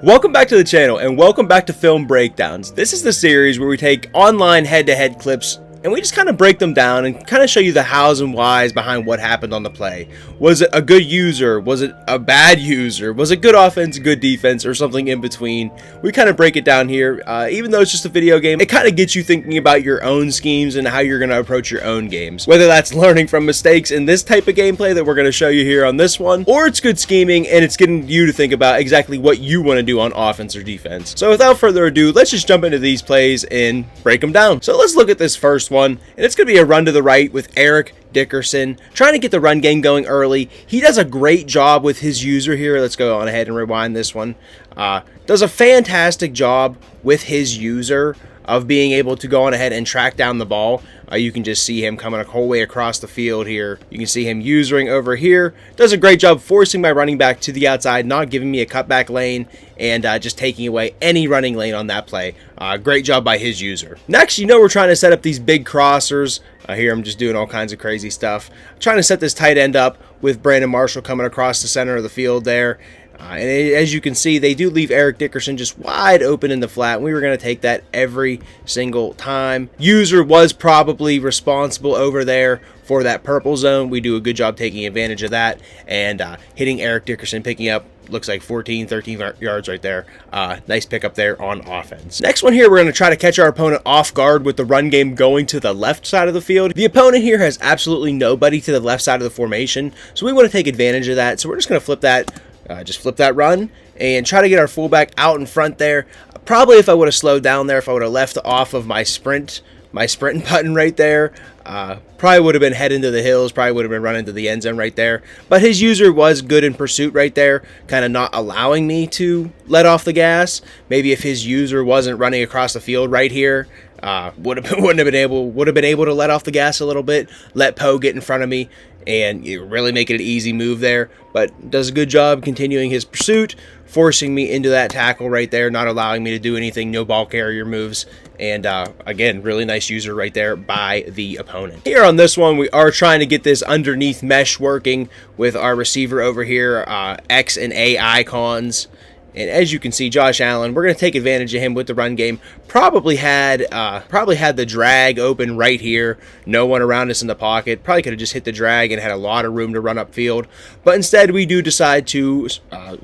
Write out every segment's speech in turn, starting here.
Welcome back to the channel and welcome back to Film Breakdowns. This is the series where we take online head-to-head clips and we just kind of break them down and kind of show you the hows and whys behind what happened on the play. Was it a good user? Was it a bad user? Was it good offense, good defense, or something in between? We kind of break it down here. Even though it's just a video game, it kind of gets you thinking about your own schemes and how you're going to approach your own games. Whether that's learning from mistakes in this type of gameplay that we're going to show you here on this one, or it's good scheming and it's getting you to think about exactly what you want to do on offense or defense. So without further ado, let's just jump into these plays and break them down. So let's look at this first one, and it's going to be a run to the right with Eric Dickerson, trying to get the run game going early. He does a great job with his user here. Let's go on ahead and rewind this one. Does a fantastic job with his user of being able to go on ahead and track down the ball. You can just see him coming a whole way across the field here. You can see him usering over here. Does a great job forcing my running back to the outside, not giving me a cutback lane, and just taking away any running lane on that play. Great job by his user. Next, we're trying to set up these big crossers. Here I'm just doing all kinds of crazy stuff. Trying to set this tight end up with Brandon Marshall coming across the center of the field there. And as you can see, they do leave Eric Dickerson just wide open in the flat. We were going to take that every single time. User was probably responsible over there for that purple zone. We do a good job taking advantage of that and hitting Eric Dickerson, picking up, looks like 13 yards right there. Nice pickup there on offense. Next one here, we're going to try to catch our opponent off guard with the run game going to the left side of the field. The opponent here has absolutely nobody to the left side of the formation, so we want to take advantage of that. So we're just going to flip that. Just flip that run and try to get our fullback out in front there. Probably if I would have slowed down there, if I would have left off of my sprint button right there, probably would have been head into the hills, probably would have been running to the end zone right there. But his user was good in pursuit right there, kind of not allowing me to let off the gas. Maybe if his user wasn't running across the field right here, would have been able to let off the gas a little bit, let Poe get in front of me, and really make it an easy move there. But does a good job continuing his pursuit, forcing me into that tackle right there, not allowing me to do anything, no ball carrier moves. And again, really nice user right there by the opponent. Here on this one, we are trying to get this underneath mesh working with our receiver over here, X and A icons. And as you can see, Josh Allen, we're going to take advantage of him with the run game. Probably had the drag open right here. No one around us in the pocket. Probably could have just hit the drag and had a lot of room to run upfield. But instead, we do decide to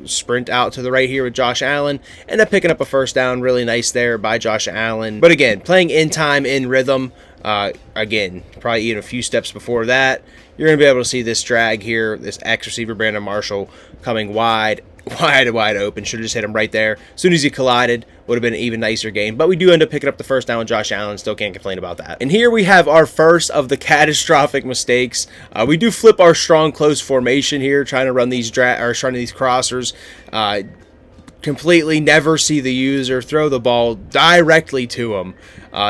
sprint out to the right here with Josh Allen. End up picking up a first down. Really nice there by Josh Allen. But again, playing in time, in rhythm. Again, probably even a few steps before that, you're going to be able to see this drag here, this X receiver, Brandon Marshall, coming wide open. Should have just hit him right there. As soon as he collided, would have been an even nicer game. But we do end up picking up the first down with Josh Allen. Still can't complain about that. And here we have our first of the catastrophic mistakes. We do flip our strong close formation here, trying to run these crossers. Completely never see the user, throw the ball directly to him.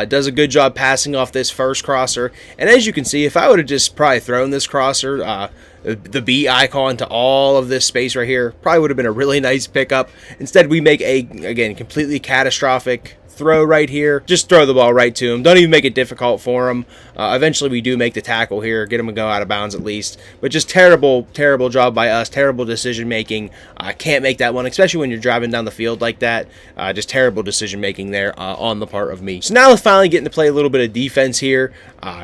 Does a good job passing off this first crosser. And as you can see, if I would have just probably thrown this crosser, the B icon to all of this space right here, probably would have been a really nice pickup. Instead, we make a, again, completely catastrophic throw right here. Just throw the ball right to him. Don't even make it difficult for him. Eventually, we do make the tackle here, get him to go out of bounds at least. But just terrible job by us. Terrible decision making. Can't make that one, especially when you're driving down the field like that. Just terrible decision making there on the part of me. So now let's finally getting to play a little bit of defense here.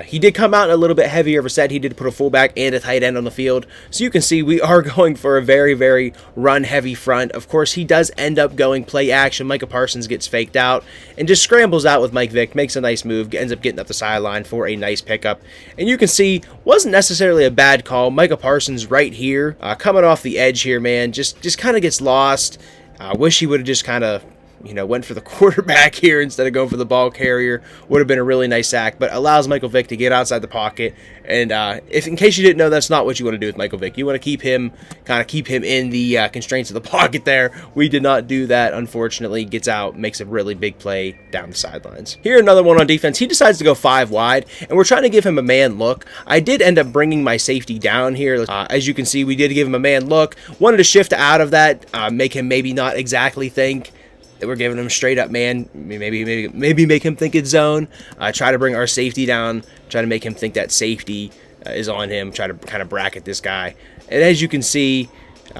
He did come out in a little bit heavier of a set. He did put a fullback and a tight end on the field. So you can see we are going for a very run-heavy front. Of course, he does end up going play action. Micah Parsons gets faked out and just scrambles out with Mike Vick, makes a nice move, ends up getting up the sideline for a nice pickup. And you can see, wasn't necessarily a bad call. Micah Parsons right here, coming off the edge here, man, just kind of gets lost. Wish he would have just kind of, went for the quarterback here instead of going for the ball carrier. Would have been a really nice sack, but allows Michael Vick to get outside the pocket. And if in case you didn't know, that's not what you want to do with Michael Vick. You want to keep him in the constraints of the pocket there. We did not do that, unfortunately. Gets out, makes a really big play down the sidelines. Here, another one on defense. He decides to go 5 wide, and we're trying to give him a man look. I did end up bringing my safety down here. As you can see, we did give him a man look. Wanted to shift out of that, make him maybe not exactly think that we're giving him straight up man, maybe make him think it's zone. Try to bring our safety down, try to make him think that safety is on him, try to kind of bracket this guy. And as you can see,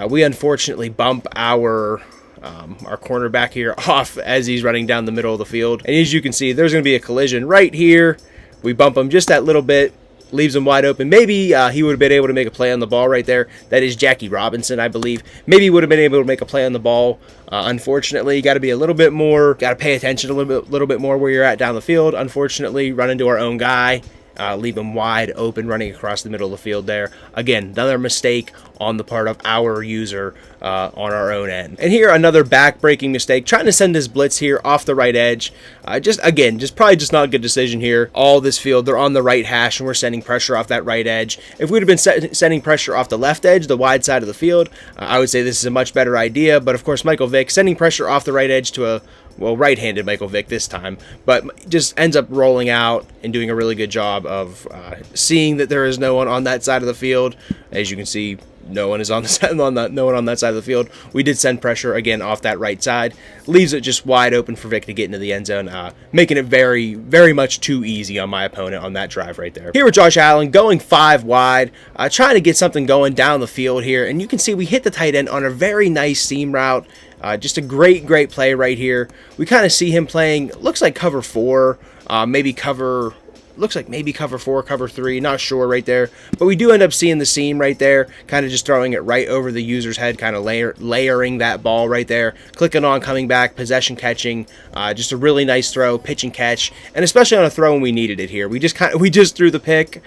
we unfortunately bump our our cornerback here off as he's running down the middle of the field. And as you can see, there's going to be a collision right here. We bump him just that little bit, leaves him wide open. Maybe he would have been able to make a play on the ball right there. That is Jackie Robinson, I believe. Maybe he would have been able to make a play on the ball. Unfortunately, you got to be a little bit more, got to pay attention a little bit more where you're at down the field. Unfortunately, run into our own guy. Leave him wide open running across the middle of the field there. Again, another mistake on the part of our user on our own end. And here, another back-breaking mistake, trying to send his blitz here off the right edge. Just probably not a good decision here. All this field, they're on the right hash, and we're sending pressure off that right edge. If we'd have been sending pressure off the left edge, the wide side of the field, I would say this is a much better idea. But of course, Michael Vick sending pressure off the right edge to a right-handed Michael Vick this time, but just ends up rolling out and doing a really good job of seeing that there is no one on that side of the field. As you can see, no one is on the no one on that side of the field. We did send pressure again off that right side, leaves it just wide open for Vick to get into the end zone, making it very, very much too easy on my opponent on that drive right there. Here with Josh Allen going 5 wide, trying to get something going down the field here, and you can see we hit the tight end on a very nice seam route. Just a great play right here. We kind of see him playing, looks like cover 4, maybe cover 4, cover 3, not sure right there. But we do end up seeing the seam right there, kind of just throwing it right over the user's head, kind of layering that ball right there, clicking on, coming back, possession catching, just a really nice throw, pitch and catch, and especially on a throw when we needed it here. We just threw the pick,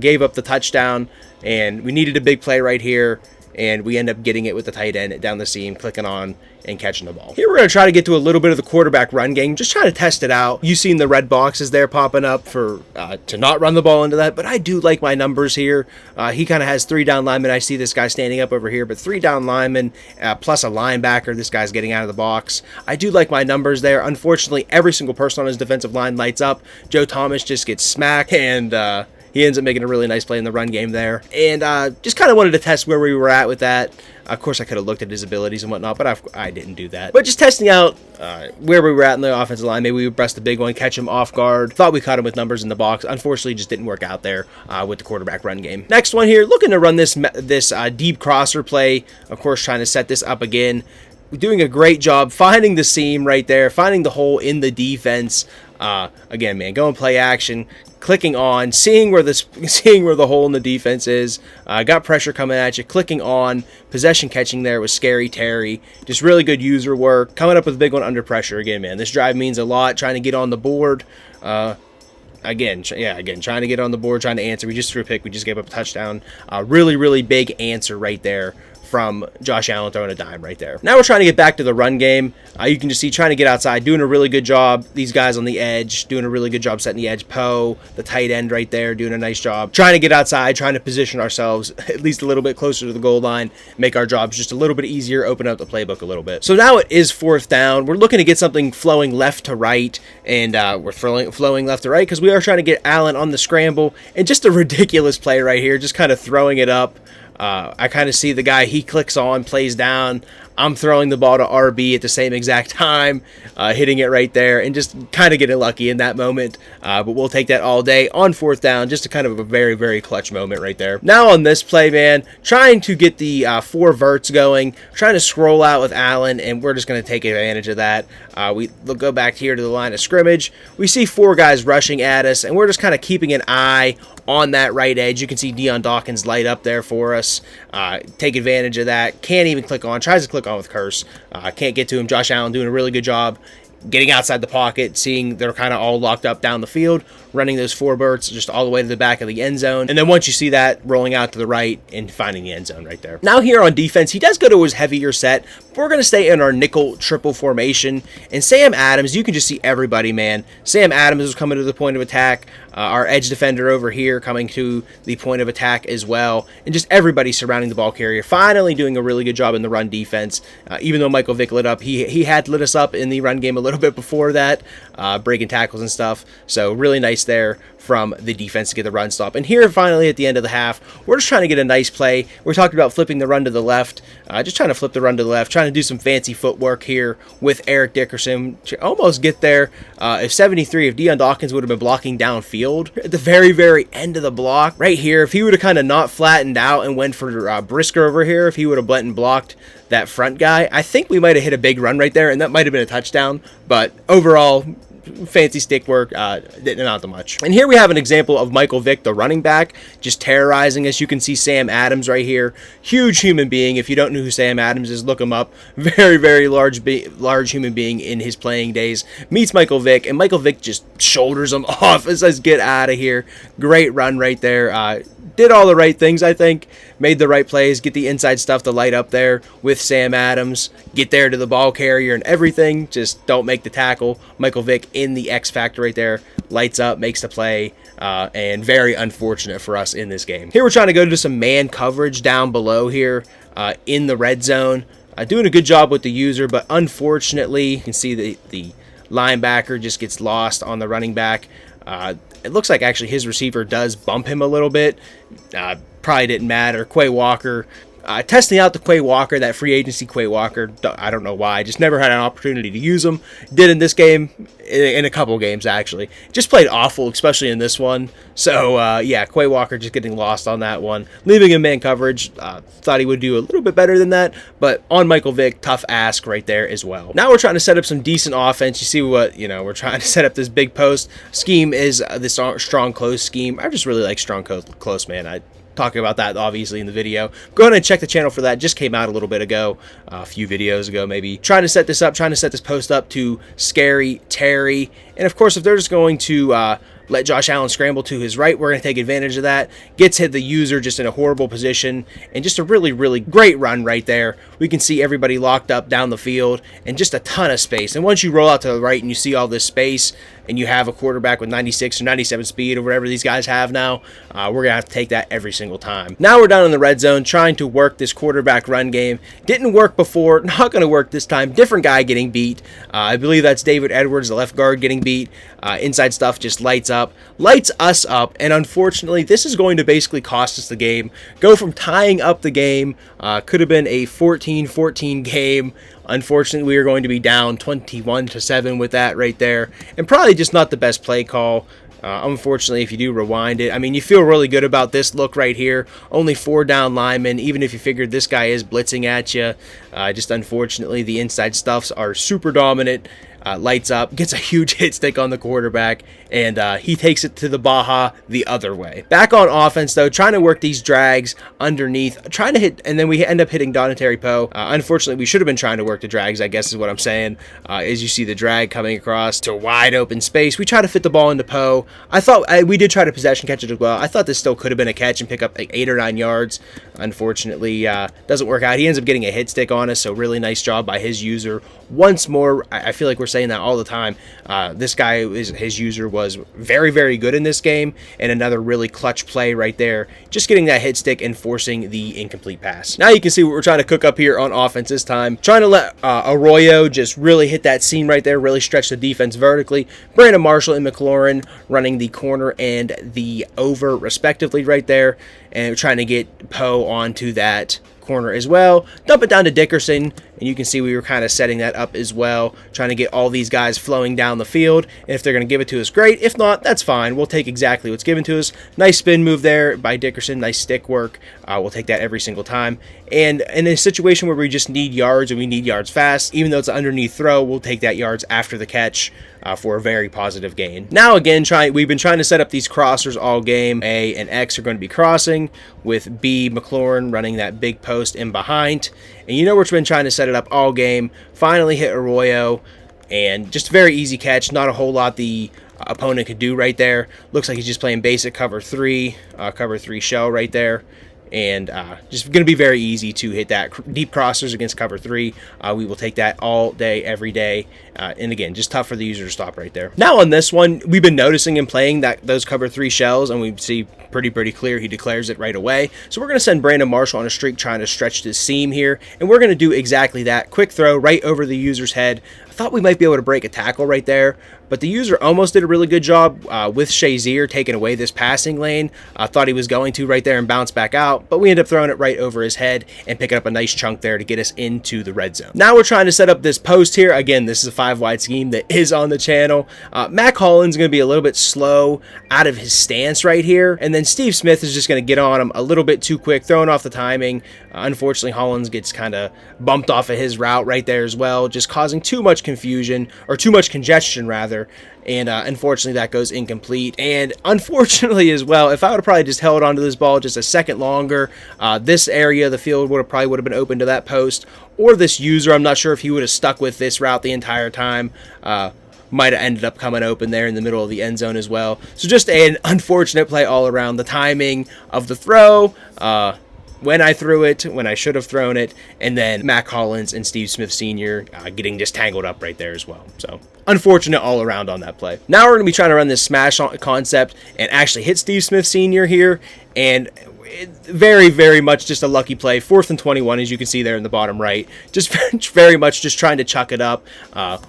gave up the touchdown, and we needed a big play right here. And we end up getting it with the tight end down the seam, clicking on and catching the ball. Here we're going to try to get to a little bit of the quarterback run game, just trying to test it out. You've seen the red boxes there popping up for to not run the ball into that, but I do like my numbers here. He kind of has 3 down linemen. I see this guy standing up over here, but 3 down linemen plus a linebacker. This guy's getting out of the box. I do like my numbers there. Unfortunately, every single person on his defensive line lights up. Joe Thomas just gets smacked, and he ends up making a really nice play in the run game there. And just kind of wanted to test where we were at with that. Of course, I could have looked at his abilities and whatnot, but I didn't do that. But just testing out where we were at in the offensive line. Maybe we would press the big one, catch him off guard. Thought we caught him with numbers in the box. Unfortunately, just didn't work out there with the quarterback run game. Next one here, looking to run this deep crosser play. Of course, trying to set this up again. Doing a great job finding the seam right there, finding the hole in the defense. Again, man, going play action, clicking on, seeing where the hole in the defense is. Got pressure coming at you, clicking on, possession catching there with Scary Terry. Just really good user work. Coming up with a big one under pressure. Again, man, this drive means a lot. Trying to get on the board. Again, trying to get on the board, trying to answer. We just threw a pick. We just gave up a touchdown. Really big answer right there from Josh Allen throwing a dime right there. Now we're trying to get back to the run game. You can just see trying to get outside, doing a really good job. These guys on the edge doing a really good job setting the edge. Poe, the tight end right there, doing a nice job. Trying to get outside, trying to position ourselves at least a little bit closer to the goal line, make our jobs just a little bit easier, open up the playbook a little bit. So now it is 4th down. We're looking to get something flowing left to right, and we're flowing left to right because we are trying to get Allen on the scramble, and just a ridiculous play right here, just kind of throwing it up. I kind of see the guy, he clicks on, plays down. I'm throwing the ball to RB at the same exact time, hitting it right there, and just kind of getting lucky in that moment. But we'll take that all day on 4th down, just a kind of a very clutch moment right there. Now on this play, man, trying to get the 4 verts going, trying to scroll out with Allen, and we're just going to take advantage of that. We'll go back here to the line of scrimmage. We see 4 guys rushing at us, and we're just kind of keeping an eye on that right edge. You can see Deion Dawkins light up there for us. Take advantage of that. Can't even click on. Tries to click on with Curse. Can't get to him. Josh Allen doing a really good job getting outside the pocket, seeing they're kind of all locked up down the field, running those 4 verts just all the way to the back of the end zone. And then once you see that, rolling out to the right and finding the end zone right there. Now here on defense, he does go to his heavier set, but we're going to stay in our nickel triple formation. And Sam Adams, you can just see everybody, man. Sam Adams is coming to the point of attack. Our edge defender over here coming to the point of attack as well. And just everybody surrounding the ball carrier. Finally doing a really good job in the run defense. Even though Michael Vick lit up, he had lit us up in the run game a little bit before that, breaking tackles and stuff. So really nice there from the defense to get the run stop. And here, finally, at the end of the half, we're just trying to get a nice play. We're talking about flipping the run to the left, just trying to flip the run to the left, trying to do some fancy footwork here with Eric Dickerson to almost get there. If Deion Dawkins would have been blocking downfield at the very, very end of the block, right here, if he would have kind of not flattened out and went for Brisker over here, if he would have went and blocked that front guy, I think we might have hit a big run right there, and that might have been a touchdown. But overall, fancy stick work, not that much. And here we have an example of Michael Vick, the running back, just terrorizing us. You can see Sam Adams right here. Huge human being. If you don't know who Sam Adams is, look him up. Very, very large human being in his playing days. Meets Michael Vick, and Michael Vick just shoulders him off and says, "Get out of here." Great run right there. Did all the right things, I think. Made the right plays. Get the inside stuff to light up there with Sam Adams. Get there to the ball carrier and everything. Just don't make the tackle. Michael Vick in the X factor right there. Lights up, makes the play, and very unfortunate for us in this game. Here we're trying to go to some man coverage down below here in the red zone. Doing a good job with the user, but unfortunately, you can see the linebacker just gets lost on the running back. It looks like actually his receiver does bump him a little bit. Probably didn't matter. Quay Walker, testing out the Quay Walker, that free agency Quay Walker. I don't know why. Just never had an opportunity to use him. Did in this game, in a couple games actually. Just played awful, especially in this one. So yeah, Quay Walker just getting lost on that one. Leaving him man coverage. Thought he would do a little bit better than that. But on Michael Vick, tough ask right there as well. Now we're trying to set up some decent offense. You see what, we're trying to set up this big post. Scheme is this strong close scheme. I just really like strong close, man. I talking about that obviously in the video. Go ahead and check the channel for that. Just came out a little bit ago, a few videos ago maybe. Trying to set this post up to Scary Terry. And of course, if they're just going to let Josh Allen scramble to his right, we're going to take advantage of that. Gets hit the user just in a horrible position, and just a really, really great run right there. We can see everybody locked up down the field and just a ton of space. And once you roll out to the right and you see all this space and you have a quarterback with 96 or 97 speed or whatever these guys have now, we're going to have to take that every single time. Now we're down in the red zone trying to work this quarterback run game. Didn't work before, not going to work this time. Different guy getting beat. I believe that's David Edwards, the left guard, getting beat. Inside stuff just lights us up, and unfortunately this is going to basically cost us the game. Go from tying up the game, could have been a 14-14 game. Unfortunately, we are going to be down 21-7 with that right there, and probably just not the best play call. Unfortunately, if you do rewind it, I mean, you feel really good about this look right here. Only 4 down linemen, even if you figured this guy is blitzing at you. Just unfortunately, the inside stuffs are super dominant. Lights up, gets a huge hit stick on the quarterback, and he takes it to the Baja the other way. Back on offense, though, trying to work these drags underneath, trying to hit, and then we end up hitting Donatari Poe. Unfortunately, we should have been trying to work the drags, I guess is what I'm saying. As you see the drag coming across to wide open space, we try to fit the ball into Poe. I thought we did try to possession catch it as well. I thought this still could have been a catch and pick up like 8 or 9 yards. Unfortunately, doesn't work out. He ends up getting a hit stick on us, so really nice job by his user. Once more, I feel like we're saying that all the time. This guy, his user was very, very good in this game, and another really clutch play right there. Just getting that hit stick and forcing the incomplete pass. Now you can see what we're trying to cook up here on offense this time. Trying to let Arroyo just really hit that seam right there, really stretch the defense vertically. Brandon Marshall and McLaurin running the corner and the over respectively right there, and trying to get Poe onto that corner as well. Dump it down to Dickerson, and you can see we were kind of setting that up as well, trying to get all these guys flowing down the field. And if they're going to give it to us, great. If not, that's fine. We'll take exactly what's given to us. Nice spin move there by Dickerson. Nice stick work. We'll take that every single time. And in a situation where we just need yards and we need yards fast, even though it's an underneath throw, we'll take that yards after the catch for a very positive gain. Now again, we've been trying to set up these crossers all game. A and X are going to be crossing with B, McLaurin running that big post in behind. And you know we've been trying to set it up all game. Finally hit Arroyo, and just a very easy catch. Not a whole lot the opponent could do right there. Looks like he's just playing basic cover 3 shell right there. and just going to be very easy to hit that deep crossers against cover 3. We will take that all day, every day, and again, just tough for the user to stop right there. Now on this one, we've been noticing him playing those cover 3 shells, and we see pretty clear he declares it right away. So we're going to send Brandon Marshall on a streak trying to stretch this seam here, and we're going to do exactly that. Quick throw right over the user's head. I thought we might be able to break a tackle right there, but the user almost did a really good job with Shazier taking away this passing lane. I thought he was going to right there and bounce back out, but we end up throwing it right over his head and picking up a nice chunk there to get us into the red zone. Now we're trying to set up this post here. Again, this is a 5-wide scheme that is on the channel. Mac Holland's going to be a little bit slow out of his stance right here, and then Steve Smith is just going to get on him a little bit too quick, throwing off the timing. Unfortunately, Hollands gets kind of bumped off of his route right there as well, just causing too much confusion, or too much congestion rather, and unfortunately that goes incomplete. And unfortunately as well, if I would have probably just held onto this ball just a second longer, this area of the field probably would have been open to that post, or this user. I'm not sure if he would have stuck with this route the entire time. Might have ended up coming open there in the middle of the end zone as well. So just an unfortunate play all around. The timing of the throw, when I threw it, when I should have thrown it, and then Mac Hollins and Steve Smith Sr. Getting just tangled up right there as well. So unfortunate all around on that play. Now we're going to be trying to run this smash concept and actually hit Steve Smith Sr. here, and very much just a lucky play. 4th and 21, as you can see there in the bottom right. Just very much just trying to chuck it up.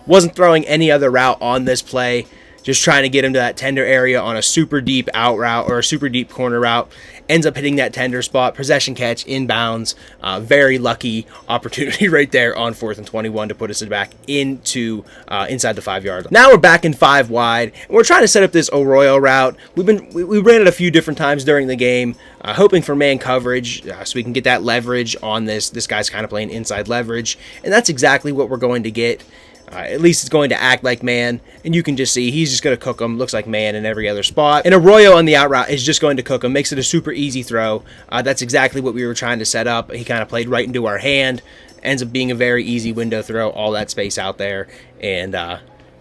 Wasn't throwing any other route on this play. Just trying to get him to that tender area on a super deep out route or a super deep corner route. Ends up hitting that tender spot. Possession catch, inbounds. Very lucky opportunity right there on 4th and 21 to put us back into inside the 5-yard line. Now we're back in 5 wide, and we're trying to set up this Arroyo route. We ran it a few different times during the game, hoping for man coverage so we can get that leverage on this. This guy's kind of playing inside leverage, and that's exactly what we're going to get. At least it's going to act like man, and you can just see he's just going to cook him. Looks like man in every other spot. And Arroyo on the out route is just going to cook him. Makes it a super easy throw. That's exactly what we were trying to set up. He kind of played right into our hand. Ends up being a very easy window throw. All that space out there. And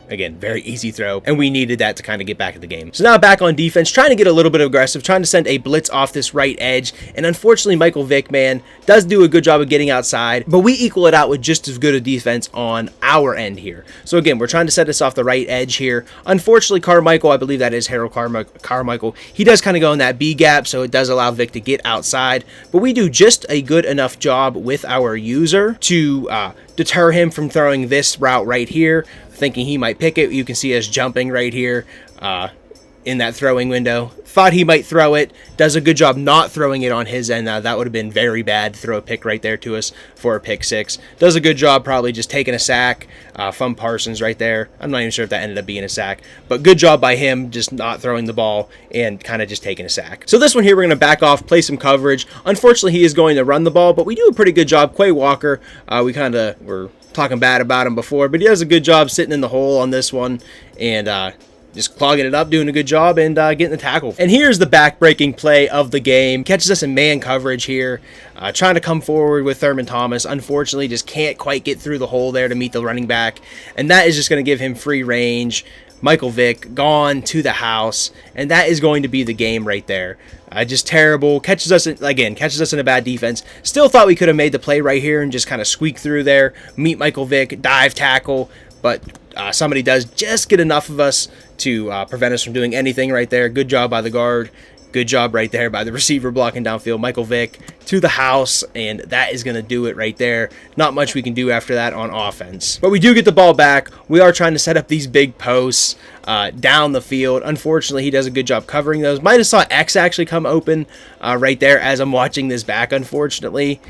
again, very easy throw, and we needed that to kind of get back in the game. So now back on defense, trying to get a little bit aggressive, trying to send a blitz off this right edge, and unfortunately Michael Vick, man, does do a good job of getting outside, but we equal it out with just as good a defense on our end here. So again, we're trying to set this off the right edge here. Unfortunately, Carmichael, I believe that is Harold Carmichael, he does kind of go in that B gap, so it does allow Vick to get outside, but we do just a good enough job with our user to deter him from throwing this route right here, thinking he might pick it. You can see us jumping right here in that throwing window. Thought he might throw it. Does a good job not throwing it on his end. That would have been very bad to throw a pick right there to us for a pick 6. Does a good job probably just taking a sack from Parsons right there. I'm not even sure if that ended up being a sack, but good job by him just not throwing the ball and kind of just taking a sack. So this one here, we're going to back off, play some coverage. Unfortunately, he is going to run the ball, but we do a pretty good job. Quay Walker, we kind of were talking bad about him before, but he does a good job sitting in the hole on this one and just clogging it up, doing a good job, and getting the tackle. And here's the back-breaking play of the game. Catches us in man coverage here, trying to come forward with Thurman Thomas. Unfortunately, just can't quite get through the hole there to meet the running back, and that is just going to give him free range. Michael Vick gone to the house, and that is going to be the game right there. Just terrible. Catches us in a bad defense. Still thought we could have made the play right here and just kind of squeak through there, meet Michael Vick, dive tackle, but somebody does just get enough of us to prevent us from doing anything right there. Good job by the guard. Good job right there by the receiver blocking downfield. Michael Vick to the house, and that is going to do it right there. Not much we can do after that on offense. But we do get the ball back. We are trying to set up these big posts down the field. Unfortunately, he does a good job covering those. Might have saw X actually come open right there as I'm watching this back, unfortunately.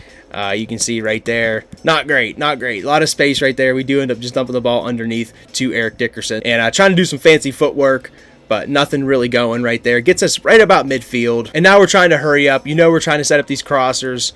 You can see right there. Not great. A lot of space right there. We do end up just dumping the ball underneath to Eric Dickerson. And trying to do some fancy footwork, but nothing really going right there. Gets us right about midfield. And now we're trying to hurry up. We're trying to set up these crossers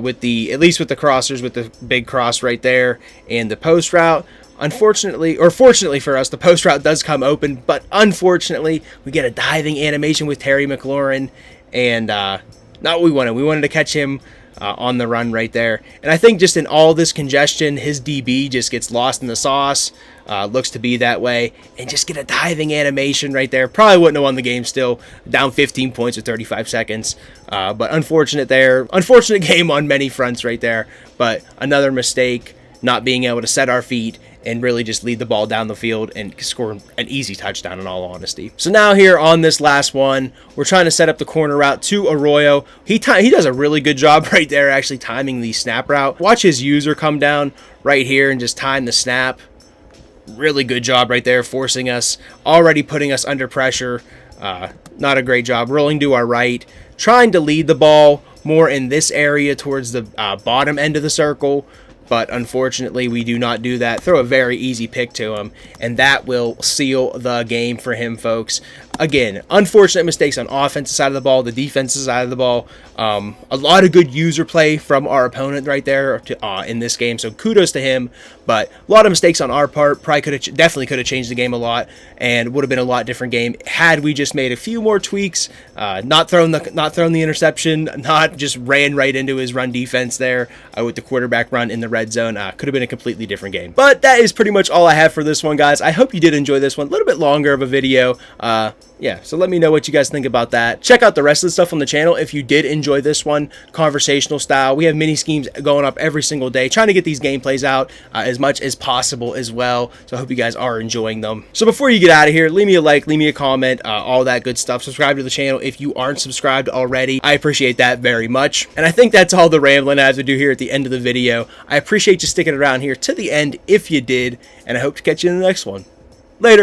with the big cross right there and the post route. Unfortunately, or fortunately for us, the post route does come open, but unfortunately, we get a diving animation with Terry McLaurin, and not what we wanted. We wanted to catch him on the run right there. And I think just in all this congestion, his DB just gets lost in the sauce. Looks to be that way. And just get a diving animation right there. Probably wouldn't have won the game still. Down 15 points with 35 seconds. But unfortunate there. Unfortunate game on many fronts right there. But another mistake, not being able to set our feet and really just lead the ball down the field and score an easy touchdown, in all honesty. So now here on this last one, we're trying to set up the corner route to Arroyo. He does a really good job right there actually timing the snap route. Watch his user come down right here and just time the snap. Really good job right there, forcing us, already putting us under pressure. Not a great job. Rolling to our right, trying to lead the ball more in this area towards the bottom end of the circle. But unfortunately, we do not do that. Throw a very easy pick to him, and that will seal the game for him, folks. Again, unfortunate mistakes on offensive side of the ball, the defensive side of the ball. A lot of good user play from our opponent right there in this game, so kudos to him. But a lot of mistakes on our part. Probably definitely could have changed the game a lot, and would have been a lot different game had we just made a few more tweaks. Not thrown the interception, not just ran right into his run defense there with the quarterback run in the red zone. Could have been a completely different game. But that is pretty much all I have for this one, guys. I hope you did enjoy this one. A little bit longer of a video. Yeah, so let me know what you guys think about that. Check out the rest of the stuff on the channel if you did enjoy this one, conversational style. We have mini schemes going up every single day, trying to get these gameplays out as much as possible as well. So I hope you guys are enjoying them. So before you get out of here, leave me a like, leave me a comment, all that good stuff. Subscribe to the channel if you aren't subscribed already. I appreciate that very much. And I think that's all the rambling I have to do here at the end of the video. I appreciate you sticking around here to the end if you did, and I hope to catch you in the next one. Later.